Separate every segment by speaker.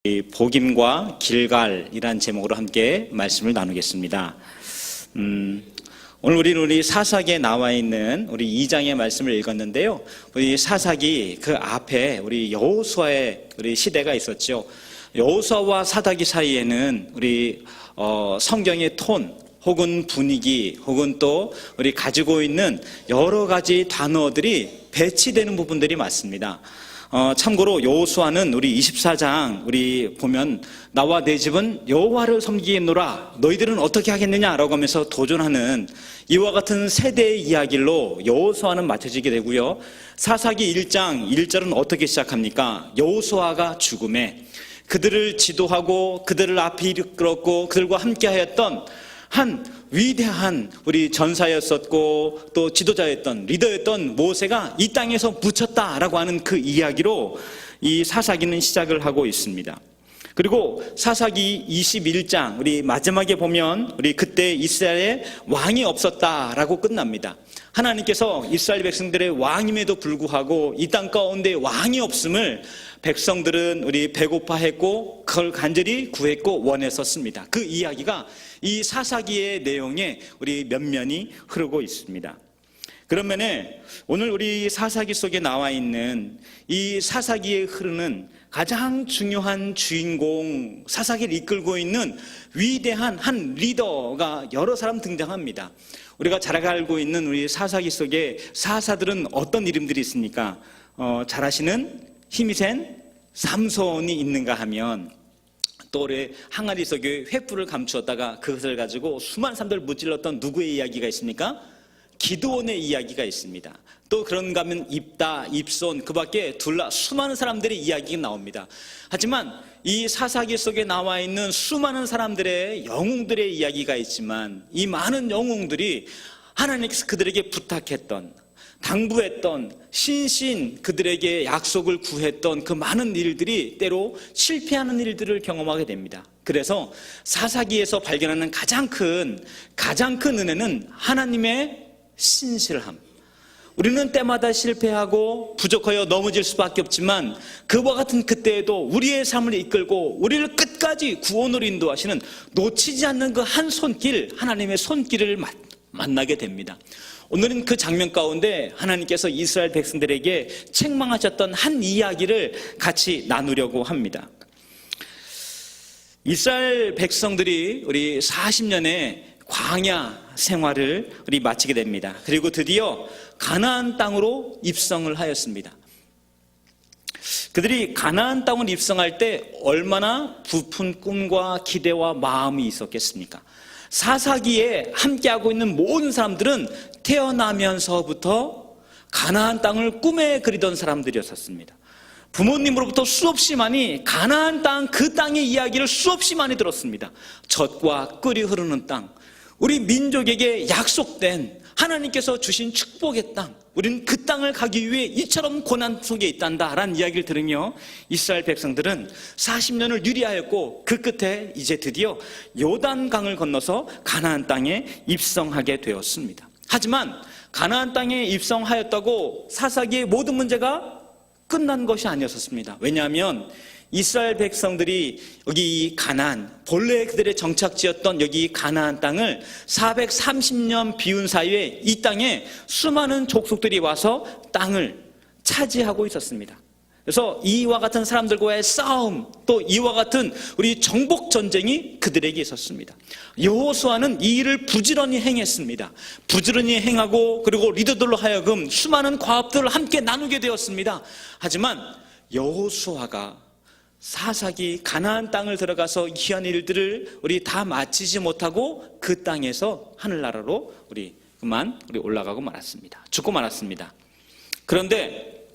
Speaker 1: 이 복임과 길갈이란 제목으로 함께 말씀을 나누겠습니다. 오늘 우리 사사기에 나와 있는 우리 2장의 말씀을 읽었는데요. 우리 사사기 그 앞에 우리 여호수아의 우리 시대가 있었죠. 여호수아와 사사기 사이에는 우리 성경의 톤 혹은 분위기 혹은 또 우리 가지고 있는 여러 가지 단어들이 배치되는 부분들이 많습니다. 참고로 여호수아는 우리 24장 우리 보면 나와 내 집은 여호와를 섬기겠노라 너희들은 어떻게 하겠느냐라고 하면서 도전하는 이와 같은 세대의 이야기로 여호수아는 맡아지게 되고요. 사사기 1장 1절은 어떻게 시작합니까? 여호수아가 죽음에 그들을 지도하고 그들을 앞에 이끌었고 그들과 함께하였던 한 위대한 우리 전사였었고 또 지도자였던 리더였던 모세가 이 땅에서 묻혔다라고 하는 그 이야기로 이 사사기는 시작을 하고 있습니다. 그리고 사사기 21장 우리 마지막에 보면 우리 그때 이스라엘에 왕이 없었다라고 끝납니다. 하나님께서 이스라엘 백성들의 왕임에도 불구하고 이 땅 가운데 왕이 없음을 백성들은 우리 배고파했고 그걸 간절히 구했고 원했었습니다. 그 이야기가 이 사사기의 내용에 우리 면면이 흐르고 있습니다. 그러면 오늘 우리 사사기 속에 나와 있는 이 사사기에 흐르는 가장 중요한 주인공, 사사기를 이끌고 있는 위대한 한 리더가 여러 사람 등장합니다. 우리가 잘 알고 있는 우리 사사기 속에 사사들은 어떤 이름들이 있습니까? 잘 아시는 힘이 센 삼손이 있는가 하면 또 우리 항아리 속에 횃불을 감추었다가 그것을 가지고 수많은 사람들을 무찔렀던 누구의 이야기가 있습니까? 기드온의 이야기가 있습니다. 또 그런가 하면 입다, 입손 그 밖에 수많은 사람들의 이야기가 나옵니다. 하지만 이 사사기 속에 나와 있는 수많은 사람들의 영웅들의 이야기가 있지만 이 많은 영웅들이 하나님께서 그들에게 부탁했던 당부했던 신신 그들에게 약속을 구했던 그 많은 일들이 때로 실패하는 일들을 경험하게 됩니다. 그래서 사사기에서 발견하는 가장 큰 은혜는 하나님의 신실함. 우리는 때마다 실패하고 부족하여 넘어질 수밖에 없지만 그와 같은 그때에도 우리의 삶을 이끌고 우리를 끝까지 구원으로 인도하시는 놓치지 않는 그 한 손길, 하나님의 손길을 만나게 됩니다. 오늘은 그 장면 가운데 하나님께서 이스라엘 백성들에게 책망하셨던 한 이야기를 같이 나누려고 합니다. 이스라엘 백성들이 우리 40년의 광야 생활을 우리 마치게 됩니다. 그리고 드디어 가나안 땅으로 입성을 하였습니다. 그들이 가나안 땅을 입성할 때 얼마나 부푼 꿈과 기대와 마음이 있었겠습니까? 사사기에 함께하고 있는 모든 사람들은 태어나면서부터 가나안 땅을 꿈에 그리던 사람들이었습니다. 부모님으로부터 수없이 많이 가나안 땅, 그 땅의 이야기를 수없이 많이 들었습니다. 젖과 꿀이 흐르는 땅, 우리 민족에게 약속된 하나님께서 주신 축복의 땅, 우리는 그 땅을 가기 위해 이처럼 고난 속에 있단다라는 이야기를 들으며 이스라엘 백성들은 40년을 유리하였고 그 끝에 이제 드디어 요단강을 건너서 가나안 땅에 입성하게 되었습니다. 하지만 가나안 땅에 입성하였다고 사사기의 모든 문제가 끝난 것이 아니었습니다. 왜냐하면 이스라엘 백성들이 여기 이 가나안, 본래 그들의 정착지였던 여기 가나안 땅을 430년 비운 사이에 이 땅에 수많은 족속들이 와서 땅을 차지하고 있었습니다. 그래서 이와 같은 사람들과의 싸움, 또 이와 같은 우리 정복 전쟁이 그들에게 있었습니다. 여호수아는 이 일을 부지런히 행했습니다. 부지런히 행하고 그리고 리더들로 하여금 수많은 과업들을 함께 나누게 되었습니다. 하지만 여호수아가 사사기 가나안 땅을 들어가서 귀한 일들을 우리 다 마치지 못하고 그 땅에서 하늘나라로 우리 올라가고 말았습니다. 죽고 말았습니다. 그런데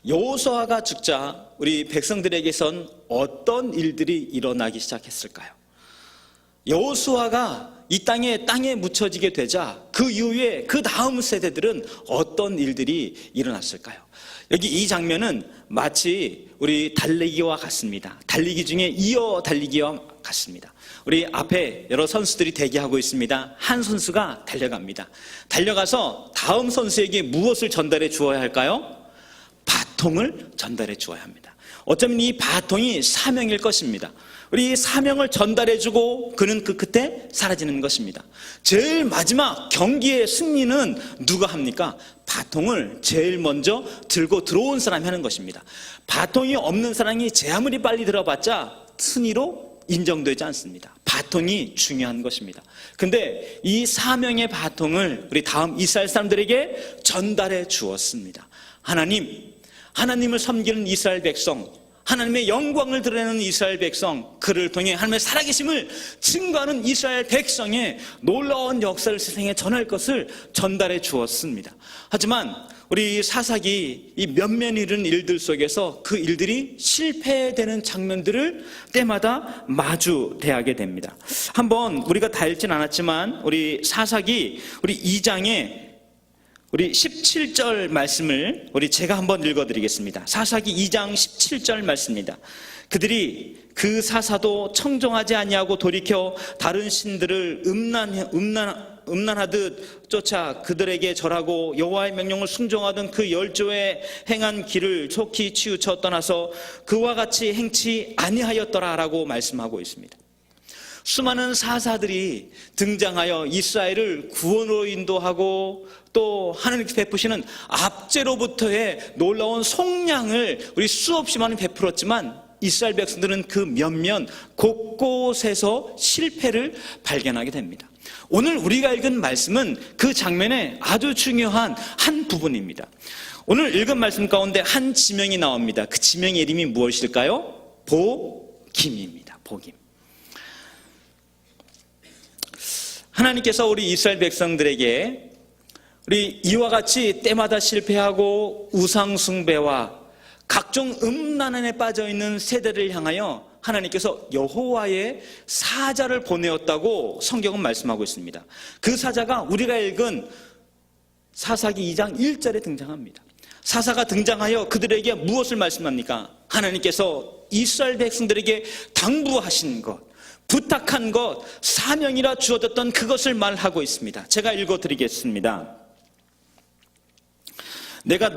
Speaker 1: 여호수아가 죽자 우리 백성들에게선 어떤 일들이 일어나기 시작했을까요? 여호수아가 이 땅에 묻혀지게 되자 그 이후에 그 다음 세대들은 어떤 일들이 일어났을까요? 여기 이 장면은 마치 우리 달리기와 같습니다. 달리기 중에 이어 달리기와 같습니다. 우리 앞에 여러 선수들이 대기하고 있습니다. 한 선수가 달려갑니다. 달려가서 다음 선수에게 무엇을 전달해 주어야 할까요? 바통을 전달해 주어야 합니다. 어쩌면 이 바통이 사명일 것입니다. 우리 사명을 전달해주고 그는 그 끝에 사라지는 것입니다. 제일 마지막 경기의 승리는 누가 합니까? 바통을 제일 먼저 들고 들어온 사람이 하는 것입니다. 바통이 없는 사람이 제 아무리 빨리 들어봤자 승리로 인정되지 않습니다. 바통이 중요한 것입니다. 근데 이 사명의 바통을 우리 다음 이스라엘 사람들에게 전달해 주었습니다. 하나님을 섬기는 이스라엘 백성, 하나님의 영광을 드러내는 이스라엘 백성, 그를 통해 하나님의 살아계심을 증거하는 이스라엘 백성의 놀라운 역사를 세상에 전할 것을 전달해 주었습니다. 하지만 우리 사사기 이 면면 이른 일들 속에서 그 일들이 실패되는 장면들을 때마다 마주대하게 됩니다. 한번 우리가 다 읽진 않았지만 우리 사사기 우리 2장에 우리 17절 말씀을 제가 한번 읽어드리겠습니다. 사사기 2장 17절 말씀입니다. 그들이 그 사사도 청종하지 아니하고 돌이켜 다른 신들을 음란하듯 쫓아 그들에게 절하고 여호와의 명령을 순종하던 그 열조에 행한 길을 속히 치우쳐 떠나서 그와 같이 행치 아니하였더라라고 말씀하고 있습니다. 수많은 사사들이 등장하여 이스라엘을 구원으로 인도하고 또 하나님께서 베푸시는 압제로부터의 놀라운 속량을 우리 수없이 많이 베풀었지만 이스라엘 백성들은 그 면면 곳곳에서 실패를 발견하게 됩니다. 오늘 우리가 읽은 말씀은 그 장면의 아주 중요한 한 부분입니다. 오늘 읽은 말씀 가운데 한 지명이 나옵니다. 그 지명의 이름이 무엇일까요? 복임입니다. 복임. 하나님께서 우리 이스라엘 백성들에게 우리 이와 같이 때마다 실패하고 우상숭배와 각종 음란에 빠져있는 세대를 향하여 하나님께서 여호와의 사자를 보내었다고 성경은 말씀하고 있습니다. 그 사자가 우리가 읽은 사사기 2장 1절에 등장합니다. 사사가 등장하여 그들에게 무엇을 말씀합니까? 하나님께서 이스라엘 백성들에게 당부하신 것, 부탁한 것, 사명이라 주어졌던 그것을 말하고 있습니다. 제가 읽어드리겠습니다. 내가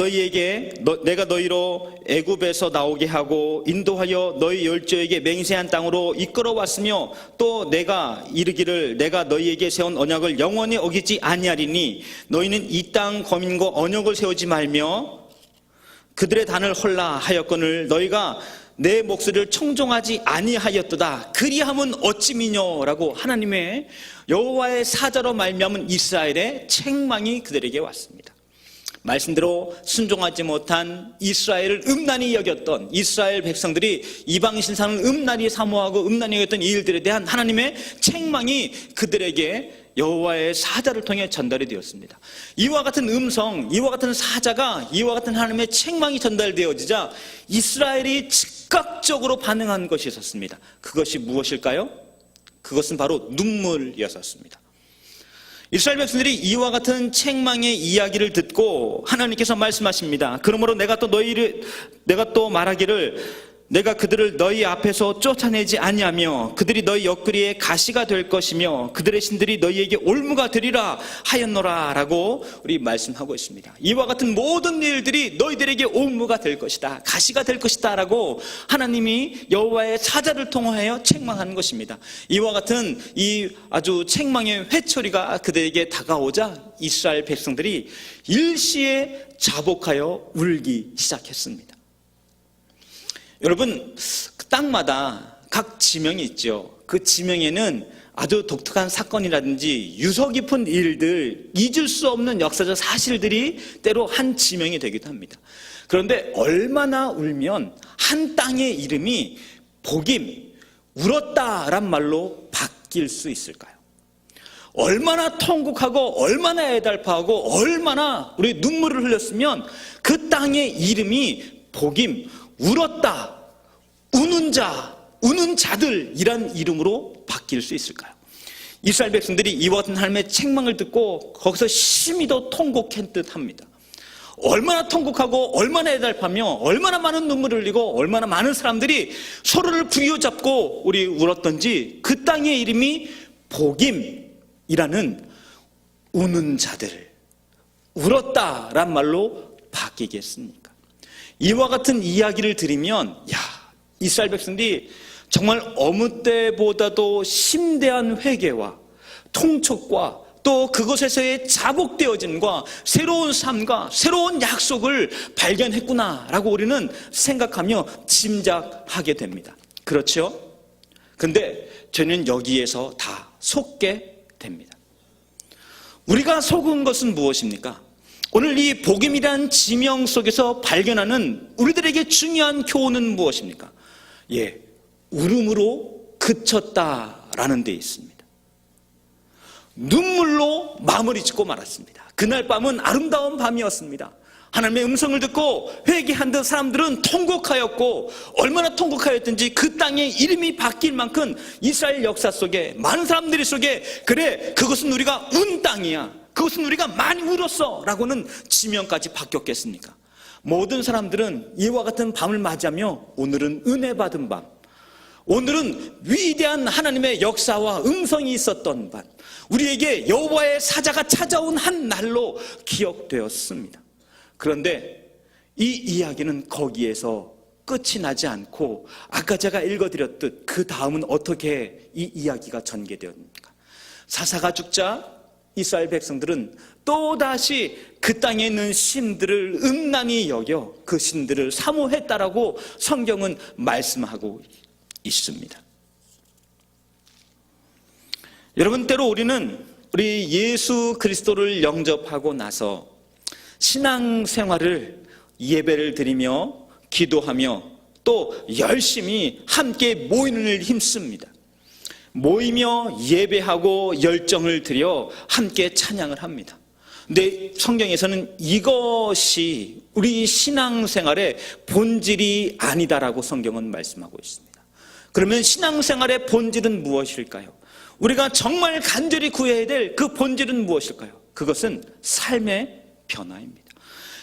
Speaker 1: 너희로 애굽에서 나오게 하고 인도하여 너희 열조에게 맹세한 땅으로 이끌어왔으며 또 내가 이르기를 내가 너희에게 세운 언약을 영원히 어기지 아니하리니 너희는 이 땅 거민과 언약을 세우지 말며 그들의 단을 헐라 하였거늘 너희가 내 목소리를 청종하지 아니하였도다. 그리함은 어찌미뇨라고 하나님의 여호와의 사자로 말미암은 이스라엘의 책망이 그들에게 왔습니다. 말씀대로 순종하지 못한 이스라엘을 음란히 여겼던 이스라엘 백성들이 이방 신상을 음란히 사모하고 음란히 여겼던 이 일들에 대한 하나님의 책망이 그들에게 여호와의 사자를 통해 전달이 되었습니다. 이와 같은 음성, 이와 같은 사자가, 이와 같은 하나님의 책망이 전달되어지자 이스라엘이 즉각적으로 반응한 것이 있었습니다. 그것이 무엇일까요? 그것은 바로 눈물이었습니다. 이스라엘 백성들이 이와 같은 책망의 이야기를 듣고 하나님께서 말씀하십니다. 그러므로 내가 또 말하기를 내가 그들을 너희 앞에서 쫓아내지 아니하며 그들이 너희 옆구리에 가시가 될 것이며 그들의 신들이 너희에게 올무가 되리라 하였노라 라고 우리 말씀하고 있습니다. 이와 같은 모든 일들이 너희들에게 올무가 될 것이다, 가시가 될 것이다 라고 하나님이 여호와의 사자를 통하여 책망하는 것입니다. 이와 같은 이 아주 책망의 회초리가 그들에게 다가오자 이스라엘 백성들이 일시에 자복하여 울기 시작했습니다. 여러분, 땅마다 각 지명이 있죠. 그 지명에는 아주 독특한 사건이라든지 유서 깊은 일들, 잊을 수 없는 역사적 사실들이 때로 한 지명이 되기도 합니다. 그런데 얼마나 울면 한 땅의 이름이 복임, 울었다란 말로 바뀔 수 있을까요? 얼마나 통곡하고 얼마나 애달파하고 얼마나 우리 눈물을 흘렸으면 그 땅의 이름이 복임, 울었다, 우는 자, 우는 자들이란 이름으로 바뀔 수 있을까요? 이스라엘 백성들이 이와 같은 하나님의 책망을 듣고 거기서 심히도 통곡한 듯합니다. 얼마나 통곡하고 얼마나 애달파며 얼마나 많은 눈물을 흘리고 얼마나 많은 사람들이 서로를 부여잡고 우리 울었던지 그 땅의 이름이 복임이라는 우는 자들, 울었다란 말로 바뀌겠습니까? 이와 같은 이야기를 들으면 이스라엘 백성들이 정말 어느 때보다도 심대한 회개와 통촉과 또 그것에서의 자복되어짐과 새로운 삶과 새로운 약속을 발견했구나라고 우리는 생각하며 짐작하게 됩니다. 그렇죠? 근데 저는 여기에서 다 속게 됩니다. 우리가 속은 것은 무엇입니까? 오늘 이 복음이란 지명 속에서 발견하는 우리들에게 중요한 교훈은 무엇입니까? 울음으로 그쳤다라는 데 있습니다. 눈물로 마무리 짓고 말았습니다. 그날 밤은 아름다운 밤이었습니다. 하나님의 음성을 듣고 회개한 듯 사람들은 통곡하였고, 얼마나 통곡하였든지 그 땅의 이름이 바뀔 만큼 이스라엘 역사 속에 많은 사람들이 속에 그래 그것은 우리가 운 땅이야, 그것은 우리가 많이 울었어 라고는 지명까지 바뀌었겠습니까? 모든 사람들은 이와 같은 밤을 맞이하며 오늘은 은혜 받은 밤, 오늘은 위대한 하나님의 역사와 음성이 있었던 밤, 우리에게 여호와의 사자가 찾아온 한 날로 기억되었습니다. 그런데 이 이야기는 거기에서 끝이 나지 않고 아까 제가 읽어드렸듯 그 다음은 어떻게 이 이야기가 전개되었습니까? 사사가 죽자 이스라엘 백성들은 또다시 그 땅에 있는 신들을 음란히 여겨 그 신들을 사모했다라고 성경은 말씀하고 있습니다. 여러분, 때로 우리는 우리 예수 그리스도를 영접하고 나서 신앙생활을 예배를 드리며 기도하며 또 열심히 함께 모이는 힘씁니다. 모이며 예배하고 열정을 들여 함께 찬양을 합니다. 근데 성경에서는 이것이 우리 신앙생활의 본질이 아니다라고 성경은 말씀하고 있습니다. 그러면 신앙생활의 본질은 무엇일까요? 우리가 정말 간절히 구해야 될 그 본질은 무엇일까요? 그것은 삶의 변화입니다.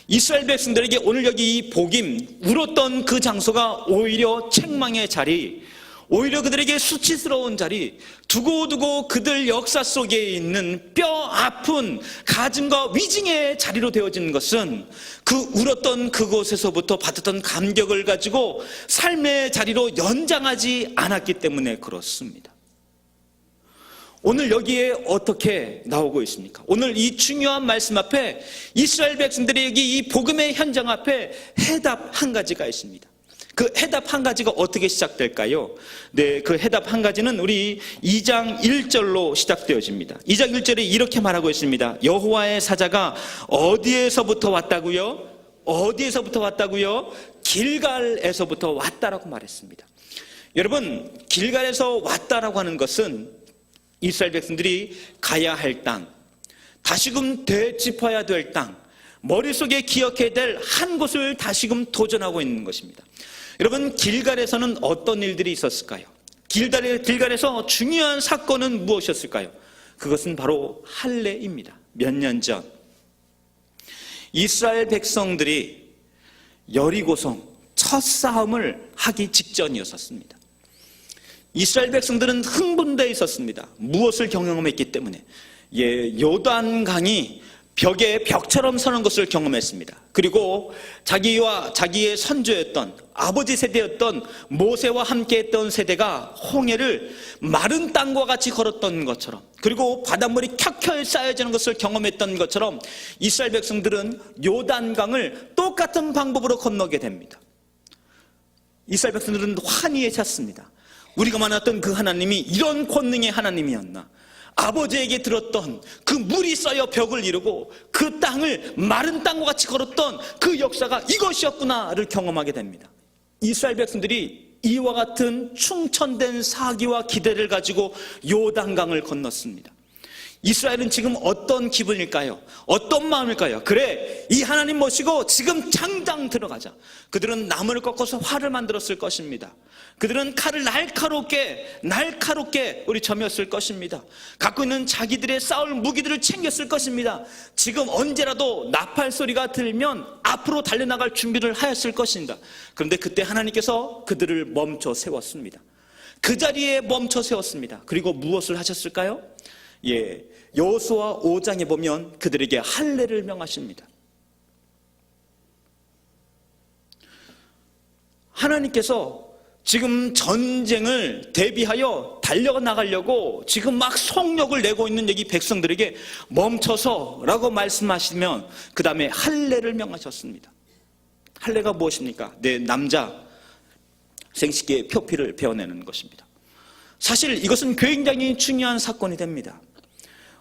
Speaker 1: 이스라엘 백성들에게 오늘 여기 이 복임, 울었던 그 장소가 오히려 책망의 자리, 오히려 그들에게 수치스러운 자리, 두고두고 그들 역사 속에 있는 뼈 아픈 가증과 위증의 자리로 되어진 것은 그 울었던 그곳에서부터 받았던 감격을 가지고 삶의 자리로 연장하지 않았기 때문에 그렇습니다. 오늘 여기에 어떻게 나오고 있습니까? 오늘 이 중요한 말씀 앞에 이스라엘 백성들이 여기 이 복음의 현장 앞에 해답 한 가지가 있습니다. 그 해답 한 가지가 어떻게 시작될까요? 그 해답 한 가지는 우리 2장 1절로 시작되어집니다. 2장 1절에 이렇게 말하고 있습니다. 여호와의 사자가 어디에서부터 왔다고요? 어디에서부터 왔다고요? 길갈에서부터 왔다라고 말했습니다. 여러분, 길갈에서 왔다라고 하는 것은 이스라엘 백성들이 가야 할 땅, 다시금 되짚어야 될 땅, 머릿속에 기억해야 될 한 곳을 다시금 도전하고 있는 것입니다. 여러분, 길갈에서는 어떤 일들이 있었을까요? 길갈에서 중요한 사건은 무엇이었을까요? 그것은 바로 할례입니다. 몇 년 전 이스라엘 백성들이 여리고성 첫 싸움을 하기 직전이었습니다. 이스라엘 백성들은 흥분되어 있었습니다. 무엇을 경험했기 때문에? 요단강이 벽처럼 서는 것을 경험했습니다. 그리고 자기의 선조였던 아버지 세대였던 모세와 함께했던 세대가 홍해를 마른 땅과 같이 걸었던 것처럼, 그리고 바닷물이 켜켜이 쌓여지는 것을 경험했던 것처럼 이스라엘 백성들은 요단강을 똑같은 방법으로 건너게 됩니다. 이스라엘 백성들은 환희에 찼습니다. 우리가 만났던 그 하나님이 이런 권능의 하나님이었나? 아버지에게 들었던 그 물이 쌓여 벽을 이루고 그 땅을 마른 땅과 같이 걸었던 그 역사가 이것이었구나를 경험하게 됩니다. 이스라엘 백성들이 이와 같은 충천된 사기와 기대를 가지고 요단강을 건넜습니다. 이스라엘은 지금 어떤 기분일까요? 어떤 마음일까요? 그래, 이 하나님 모시고 지금 당장 들어가자. 그들은 나무를 꺾어서 활을 만들었을 것입니다. 그들은 칼을 날카롭게 우리 점였을 것입니다. 갖고 있는 자기들의 싸울 무기들을 챙겼을 것입니다. 지금 언제라도 나팔 소리가 들면 앞으로 달려나갈 준비를 하였을 것입니다. 그런데 그때 하나님께서 그들을 멈춰 세웠습니다. 그 자리에 멈춰 세웠습니다. 그리고 무엇을 하셨을까요? 여호수아 5장에 보면 그들에게 할례를 명하십니다. 하나님께서 지금 전쟁을 대비하여 달려나가려고 지금 막 속력을 내고 있는 여기 백성들에게 멈춰서라고 말씀하시면 그 다음에 할례를 명하셨습니다. 할례가 무엇입니까? 내 남자 생식기의 표피를 베어내는 것입니다. 사실 이것은 굉장히 중요한 사건이 됩니다.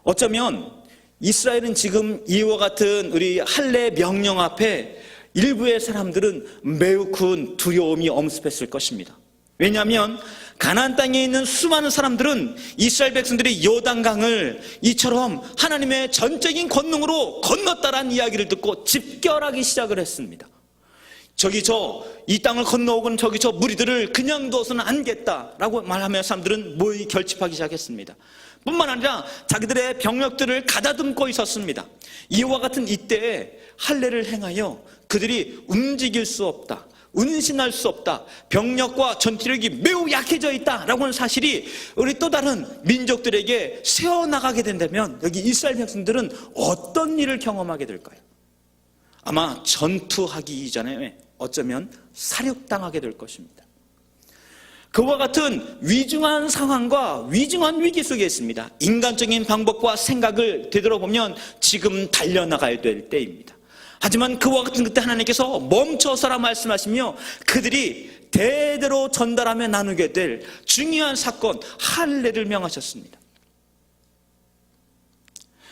Speaker 1: 어쩌면 이스라엘은 지금 이와 같은 우리 할례 명령 앞에 일부의 사람들은 매우 큰 두려움이 엄습했을 것입니다. 왜냐하면 가나안 땅에 있는 수많은 사람들은 이스라엘 백성들이 요단강을 이처럼 하나님의 전적인 권능으로 건넜다라는 이야기를 듣고 집결하기 시작을 했습니다. 이 땅을 건너오건 무리들을 그냥 둬서는 안 겠다라고 말하며 사람들은 모이 결집하기 시작했습니다. 뿐만 아니라 자기들의 병력들을 가다듬고 있었습니다. 이와 같은 이때에 할례를 행하여 그들이 움직일 수 없다, 운신할 수 없다, 병력과 전투력이 매우 약해져 있다라고 하는 사실이 우리 또 다른 민족들에게 새어나가게 된다면 여기 이스라엘 백성들은 어떤 일을 경험하게 될까요? 아마 전투하기 이전에 어쩌면 사륙당하게 될 것입니다. 그와 같은 위중한 상황과 위중한 위기 속에 있습니다. 인간적인 방법과 생각을 되돌아보면 지금 달려나가야 될 때입니다. 하지만 그와 같은 그때 하나님께서 멈춰서라 말씀하시며 그들이 대대로 전달하며 나누게 될 중요한 사건 할례를 명하셨습니다.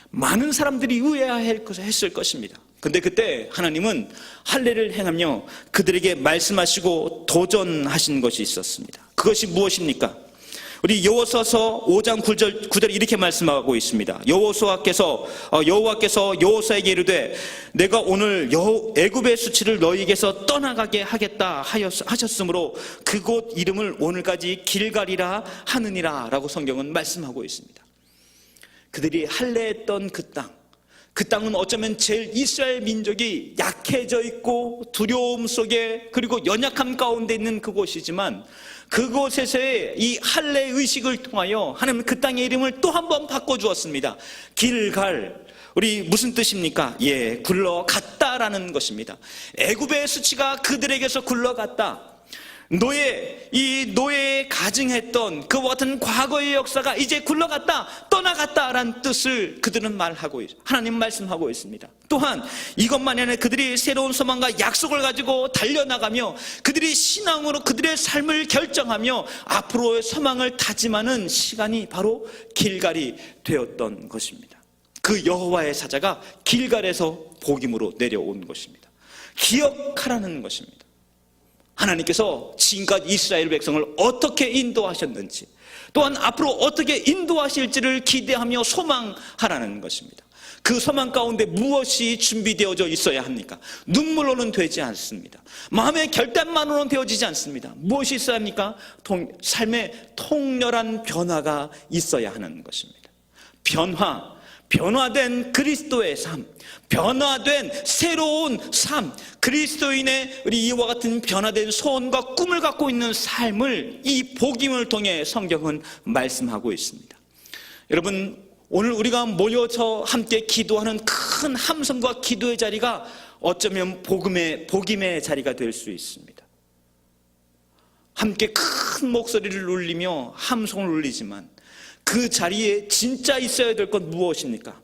Speaker 1: 많은 사람들이 의아했을 것입니다. 근데 그때 하나님은 할례를 행하며 그들에게 말씀하시고 도전하신 것이 있었습니다. 그것이 무엇입니까? 우리 여호와서 5장 9절 이렇게 말씀하고 있습니다. 여호와께서 여호사에게 이르되 내가 오늘 애굽의 수치를 너희에게서 떠나가게 하겠다 하셨으므로 그곳 이름을 오늘까지 길갈이라 하느니라 라고 성경은 말씀하고 있습니다. 그들이 할례했던 그 땅은 어쩌면 제일 이스라엘 민족이 약해져 있고 두려움 속에 그리고 연약함 가운데 있는 그곳이지만 그곳에서의 이 할례 의식을 통하여 하나님은 그 땅의 이름을 또 한 번 바꿔주었습니다. 길갈, 우리 무슨 뜻입니까? 굴러갔다라는 것입니다. 애굽의 수치가 그들에게서 굴러갔다. 노예에 가증했던 그와 같은 과거의 역사가 이제 굴러갔다, 떠나갔다라는 뜻을 그들은 하나님 말씀하고 있습니다. 또한 이것만이 아니라 그들이 새로운 소망과 약속을 가지고 달려나가며 그들이 신앙으로 그들의 삶을 결정하며 앞으로의 소망을 다짐하는 시간이 바로 길갈이 되었던 것입니다. 그 여호와의 사자가 길갈에서 복임으로 내려온 것입니다. 기억하라는 것입니다. 하나님께서 지금까지 이스라엘 백성을 어떻게 인도하셨는지, 또한 앞으로 어떻게 인도하실지를 기대하며 소망하라는 것입니다. 그 소망 가운데 무엇이 준비되어져 있어야 합니까? 눈물로는 되지 않습니다. 마음의 결단만으로는 되어지지 않습니다. 무엇이 있어야 합니까? 삶의 통렬한 변화가 있어야 하는 것입니다. 변화된 그리스도의 삶, 변화된 새로운 삶, 그리스도인의 우리 이와 같은 변화된 소원과 꿈을 갖고 있는 삶을 이 복음을 통해 성경은 말씀하고 있습니다. 여러분, 오늘 우리가 모여서 함께 기도하는 큰 함성과 기도의 자리가 어쩌면 복음의 자리가 될 수 있습니다. 함께 큰 목소리를 울리며 함성을 울리지만 그 자리에 진짜 있어야 될 건 무엇입니까?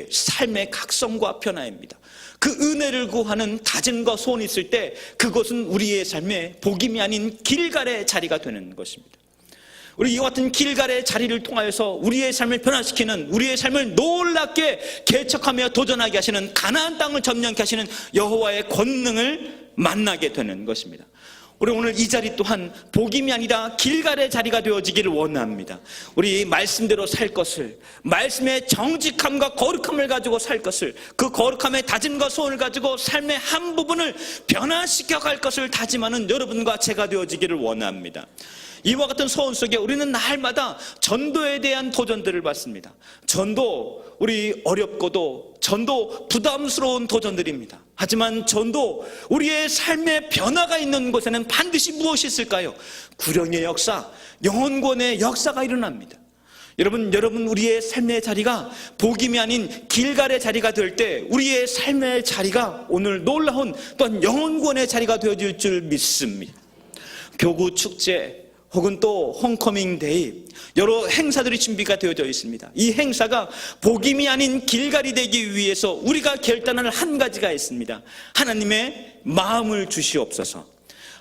Speaker 1: 삶의 각성과 변화입니다. 그 은혜를 구하는 다짐과 소원이 있을 때 그것은 우리의 삶의 복임이 아닌 길갈의 자리가 되는 것입니다. 우리 이와 같은 길갈의 자리를 통하여서 우리의 삶을 변화시키는, 우리의 삶을 놀랍게 개척하며 도전하게 하시는, 가나안 땅을 점령케 하시는 여호와의 권능을 만나게 되는 것입니다. 우리 오늘 이 자리 또한 복임이 아니라 길갈의 자리가 되어지기를 원합니다. 우리 말씀대로 살 것을, 말씀의 정직함과 거룩함을 가지고 살 것을, 그 거룩함의 다짐과 소원을 가지고 삶의 한 부분을 변화시켜 갈 것을 다짐하는 여러분과 제가 되어지기를 원합니다. 이와 같은 소원 속에 우리는 날마다 전도에 대한 도전들을 받습니다. 전도, 우리 어렵고도 전도 부담스러운 도전들입니다. 하지만 전도, 우리의 삶의 변화가 있는 곳에는 반드시 무엇이 있을까요? 구령의 역사, 영혼권의 역사가 일어납니다. 여러분 우리의 삶의 자리가 복임이 아닌 길갈의 자리가 될 때 우리의 삶의 자리가 오늘 놀라운 또한 영혼권의 자리가 되어질 줄 믿습니다. 교구 축제 혹은 또 홈커밍 데이, 여러 행사들이 준비가 되어져 있습니다. 이 행사가 복임이 아닌 길갈이 되기 위해서 우리가 결단할 한 가지가 있습니다. 하나님의 마음을 주시옵소서.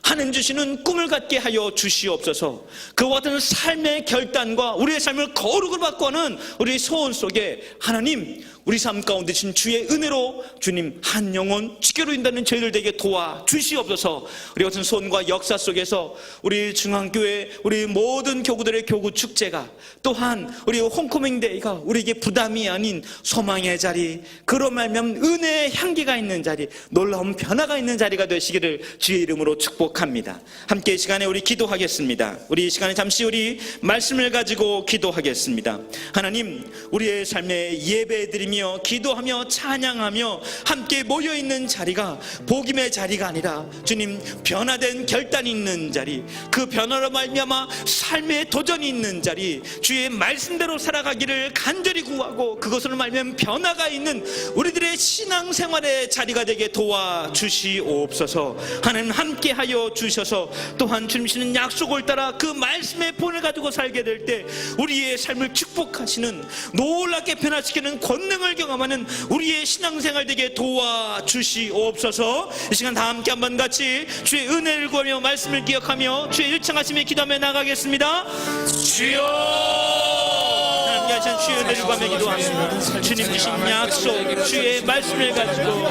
Speaker 1: 하나님 주시는 꿈을 갖게 하여 주시옵소서. 그와 같은 삶의 결단과 우리의 삶을 거룩을 바꾸는 우리의 소원 속에 하나님, 우리 삶 가운데 신 주의 은혜로 주님 한 영혼 지켜로 인다는 저희들 되게 도와 주시옵소서. 우리 같은 소원과 역사 속에서 우리 중앙교회, 우리 모든 교구들의 교구 축제가, 또한 우리 홈커밍 데이가 우리에게 부담이 아닌 소망의 자리, 그로 말미암아 은혜의 향기가 있는 자리, 놀라운 변화가 있는 자리가 되시기를 주의 이름으로 축복합니다. 함께 이 시간에 우리 기도하겠습니다. 우리 이 시간에 잠시 우리 말씀을 가지고 기도하겠습니다. 하나님, 우리의 삶에 예배드리며 기도하며 찬양하며 함께 모여있는 자리가 복임의 자리가 아니라 주님 변화된 결단이 있는 자리, 그 변화로 말미암아 삶의 도전이 있는 자리, 주의 말씀대로 살아가기를 간절히 구하고 그것으로 말미암아 변화가 있는 우리들의 신앙생활의 자리가 되게 도와주시옵소서. 하나님 함께하여 주셔서 또한 주님이시는 약속을 따라 그 말씀의 본을 가지고 살게 될 때 우리의 삶을 축복하시는, 놀랍게 변화시키는 권능을 경험하는 우리의 신앙생활 되게 도와주시옵소서. 이 시간 다 함께 한번 같이 주의 은혜를 구하며 말씀을 기억하며 주의 일창하심에 기도하며 나가겠습니다. 주여, 하신 주의 은혜를 구하며 기도합니다. 주님 주신 약속, 주의 말씀을 가지고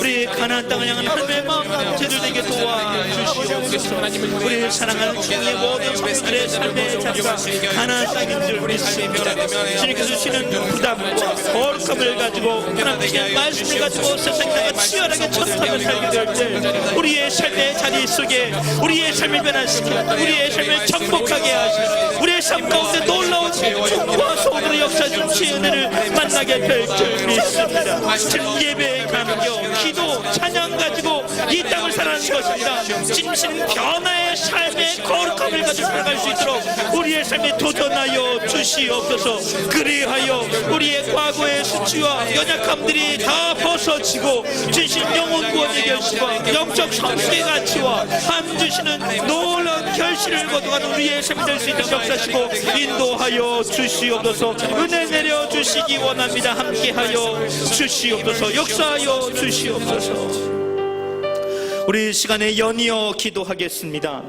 Speaker 1: 우리 가나안 땅을 향한 하나님의 마음과 제들에게 도와주시옵소서. 우리 사랑하는 주의 모든 성도들의 삶의 자리가 가나안 땅인 줄 믿습니다. 주님께서 주시는 부담과 거룩함을 가지고 하나님의 말씀을 가지고 세상과 치열하게 전투하며 살게 될 때 우리의 삶의 자리 속에 우리의 삶을 변화시키고 우리의 삶을 정복하게 하시고 우리의 삶 가운데 놀라운 축복과 소원으로 역사하신 주의 은혜를 만나게 될 줄 믿습니다. 지금 예배의 감격, 기도, 찬양 가지고 이 땅을 살아가는 것입니다. 진심 변화의 삶의 거룩함을 가지고 살아갈 수 있도록 우리의 삶에 도전하여 주시옵소서. 그리하여 우리의 과거의 수치와 연약함들이 다 벗어지고 진심 영혼 구원의 결실과 영적 성숙의 가치와 함 주시는 놀라운 결실을 거두가는 우리의 삶이 될 수 있도록 역사하시고 인도하여 주시옵소서. 은혜 내려주시기 원합니다. 함께하여 주시옵소서. 역사하여 주시옵소서. 우리 시간에 연이어 기도하겠습니다.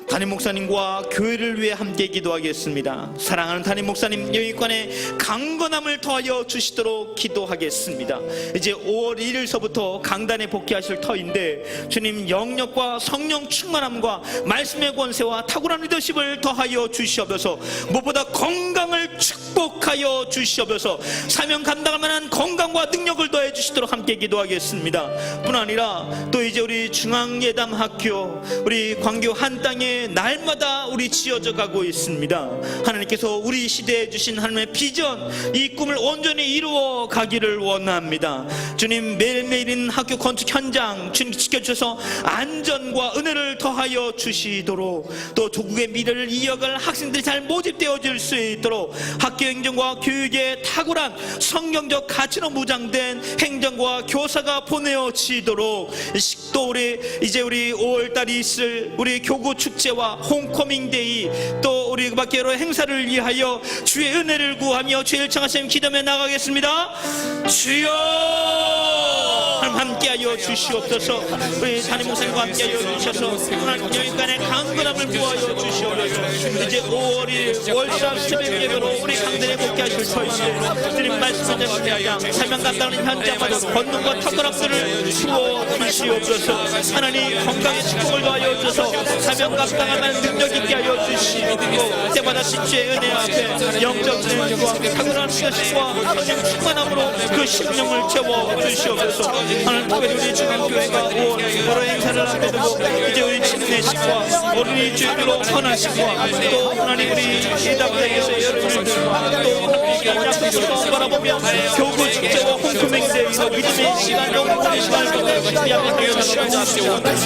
Speaker 1: 담임 목사님과 교회를 위해 함께 기도하겠습니다. 사랑하는 담임 목사님 영육관에 강건함을 더하여 주시도록 기도하겠습니다. 이제 5월 1일서부터 강단에 복귀하실 터인데 주님 영력과 성령 충만함과 말씀의 권세와 탁월한 리더십을 더하여 주시옵소서. 무엇보다 건강을 축복하여 주시옵소서. 사명 감당할 만한 건강과 능력을 더해 주시도록 함께 기도하겠습니다. 뿐 아니라 또 이제 우리 중앙예담학교, 우리 광교 한 땅에 날마다 우리 지어져 가고 있습니다. 하나님께서 우리 시대에 주신 하나님의 비전, 이 꿈을 온전히 이루어 가기를 원합니다. 주님, 매일매일인 학교 건축 현장 주님 지켜주셔서 안전과 은혜를 더하여 주시도록, 또 조국의 미래를 이어갈 학생들이 잘 모집되어질 수 있도록 학교 행정과 교육에 탁월한 성경적 가치로 무장된 행정과 교사가 보내어지도록, 또 우리 이제 우리 5월달이 있을 우리 교구 축제와 홈커밍 데이, 또 우리 밖에 여러 행사를 위하여 주의 은혜를 구하며 주의 일창하심 기도하며 나가겠습니다. 주여, 하나님 함께하여 주시옵소서. 우리 담임 목사님과 함께하여 주셔서 하나님 여기간의 강건함을 구하여 주시옵소서. 이제 5월 1일 월사 새벽 예배로 우리 강단에 복귀하실 터인데 주님 말씀을 전합니다. 사명 감당하는 현장마다 권능과 탁월함들을 주어 주시옵소서. 하나님 건강의 축복을 더하여 주셔서 사명 감당할 만한 능력 있게 하여 주시고, 때마다 신주의 은혜 앞에 영적 능력과 탁월한 것과 성령 충만함으로 그 심령을 채워 주시옵소서. 하나님 특별히 우리 중앙교회가 5월 여러 행사를 하게 되고 이제 우리 침례식과 어린이 주일로 헌화식과 또 하나님 우리 이담대에서 여러분들과 또 하나님께 약속을 바라보며 교구 축제와 홈커밍 데이로 믿음의 시간, 영혼의 시간을 보내 준비하며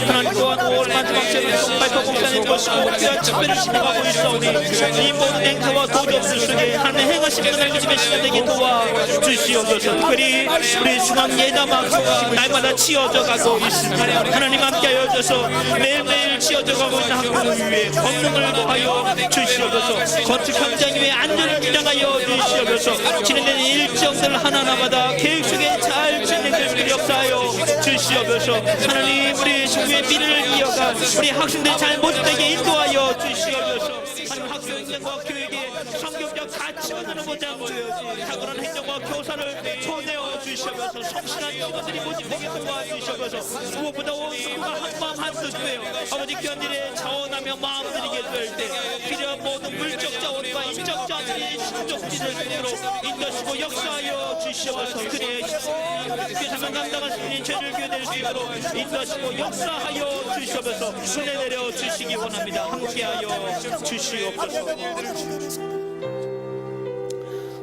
Speaker 1: 하나님 또한 5월 마지막 주일로 발표 공산해 주시고 우리가 특별히 진행하고 있사오니 이 모든 행사와 도전들 속에 하나님의 행하신 은혜를 믿음의 시간 되게 도와주시옵소서. 특별히 우리 중앙예담학교가 날마다 치어져 가고 있습니다. 하나님 함께하여 주셔서 매일매일 치어져 가고 있는 학교를 위해 권능을 더하여 주시옵소서. 건축 현장 위에 안전을 주장하여 주시옵소서. 진행되는 일정들 하나하나마다 계획 속에 잘 진행될 수 있도록 역사하여 주시옵소서. 하나님 우리 식구의 미래를 이어가 우리 학생들 잘 모집되게 인도하여 주시옵소서. 하나님 학교 행정과 교육에 성경적 가치관으로 보장하여 탁월한 행정과 교사를 초대하여 주시옵소서. 성실한 직원들이 모집되게 도와주시옵소서. 무엇보다 온 식구가 한마음 한뜻이에요. 아버지 교환들의 자원하며 마음 드리게 될 때 필요한 모든 물적 자원과 인적 자원들이 신족지를 통으로 인도시고 역사하여 주시옵소서. 그의 교사만 감당하시는 죄를 교될 수 있도록 인도하시고 역사하여 주시옵소서. 은혜 내려 주시기 원합니다. 함께하여 주시옵소서.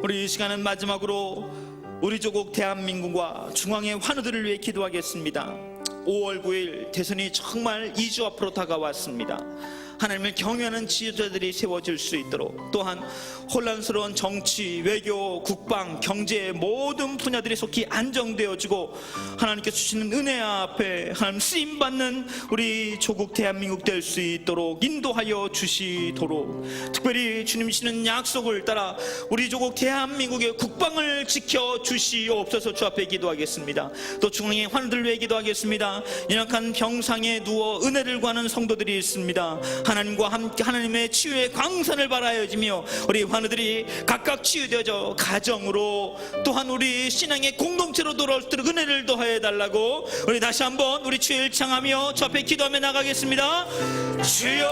Speaker 1: 우리 이 시간은 마지막으로 우리 조국 대한민국과 중앙의 환우들을 위해 기도하겠습니다. 5월 9일 대선이 정말 2주 앞으로 다가왔습니다. 하나님을 경외하는 지도자들이 세워질 수 있도록, 또한 혼란스러운 정치, 외교, 국방, 경제 모든 분야들이 속히 안정되어지고 하나님께서 주시는 은혜 앞에 하나님 쓰임받는 우리 조국 대한민국 될 수 있도록 인도하여 주시도록, 특별히 주님 주시는 약속을 따라 우리 조국 대한민국의 국방을 지켜 주시옵소서. 주 앞에 기도하겠습니다. 또 중앙의 환우들 위해 기도하겠습니다. 연약한 병상에 누워 은혜를 구하는 성도들이 있습니다. 하나님과 함께 하나님의 치유의 광선을 바라여지며 우리 환우들이 각각 치유되어져 가정으로, 또한 우리 신앙의 공동체로 돌아올 수 있도록 은혜를 더해 달라고 우리 다시 한번 우리 주의 일창하며 주 앞에 기도하며 나가겠습니다. 주여,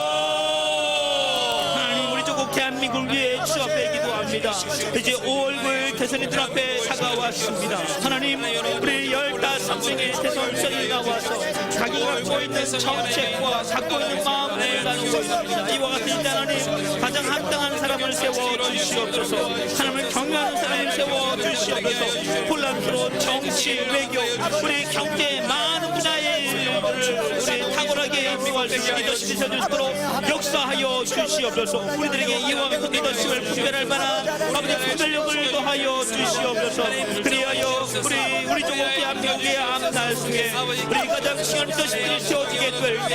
Speaker 1: 하나님 우리 조국 대한민국을 위해 주 앞에 기도합니다. 이제 5월 9일 대선이 들 앞에 다가왔습니다. 하나님 우리 15명의 대선수들이 나와서 자기 갖고 있는 정책과 갖고 있는 마음을 나누고 있습니다. 이와 같은 하나님 가장 합당한 사람을 세워주시옵소서. 하나님을 경외하는 사람을 세워주시옵소서. 혼란스러운 정치, 외교, 우리 경제 많은 분야의 우리 탁월하게 인도할 수 있는 리더십이 세워주시도록 역사하여 주시옵소서. 우리들에게 이와 같은 리더십을 분별할 만한 아버지 분별력을 더하여 주시옵소서. 그리하여 우리 조국 대한민국의 앞날 속에 우리 가장 중요한 리더십들이 세워지게 될 때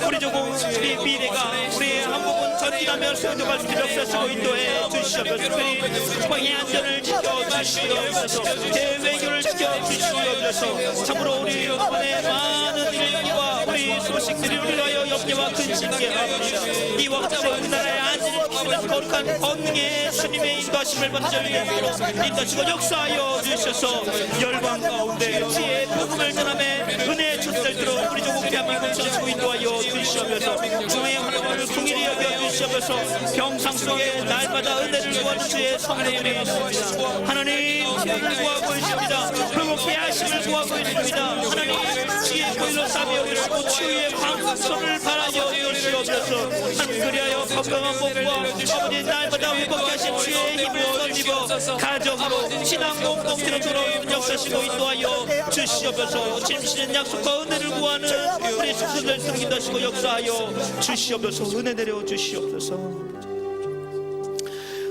Speaker 1: 우리 조국 우리 미래가 우리 한국은 전진하며 세워져갈 수 있도록 역사하시고 인도해 주시옵소서. 특별히 국방의 안전을 지켜주시옵소서. 대외교를 지켜주시옵소서. 참으로 우리 이번에 많은 일과 우리 소식들이 우리를 하여 염려와 근심케 합니다. 이와 같이 우리나라의 안전을 지키는 거룩한 권능의 주님의 인도하심을 받는 자를 인도하시고 역사하여 주셔서 열방 가운데 지혜의 복음을 전함에 은혜의 촛살들로 우리 조국 대한민국을 지키고 인도하여 주시옵소서. 중앙의 환영을 긍휼히 여겨 주시옵소서. 병상 속에 날마다 은혜를 구하는 주의 성도들이 있습니다. 하나님 지혜를 구하고 있습니다. 회복케 하심을 구하고 있습니다. 하나님 지혜의 보일러 싸며 우리를 치유의 광선을 바라여 주시옵소서. 하나님 그리하여 건강한 몸과 아버지 날마다 회복케 하신 주의 힘을 던지고 가정으로 신앙 공동체로 돌아오는 역사시고 인도하여 주시옵소서. 짐시는 약속과 은혜를 구하는 우리 숙소들 승인하시고 역사하여 주시옵소서. 은혜 내려 주시옵소서.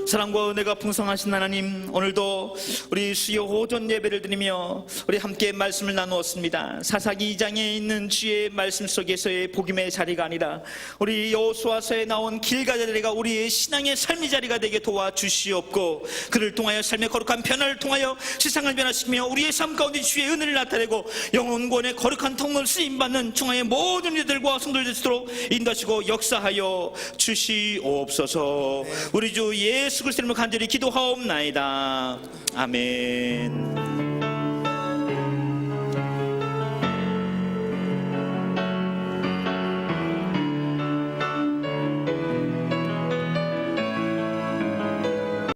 Speaker 1: 사랑과 은혜가 풍성하신 하나님, 오늘도 우리 수요 오전 예배를 드리며 우리 함께 말씀을 나누었습니다. 사사기 2장에 있는 주의 말씀 속에서의 복음의 자리가 아니라 우리 여호수아서에 나온 길가의 자리가 우리의 신앙의 삶의 자리가 되게 도와주시옵고, 그를 통하여 삶의 거룩한 변화를 통하여 세상을 변화시키며 우리의 삶 가운데 주의 은혜를 나타내고 영혼권의 거룩한 통로를 쓰임받는 중앙의 모든 이들과 성도들 되도록 인도하시고 역사하여 주시옵소서. 우리 주 예수 그리스도 이름으로 간절히 기도하옵나이다. 아멘.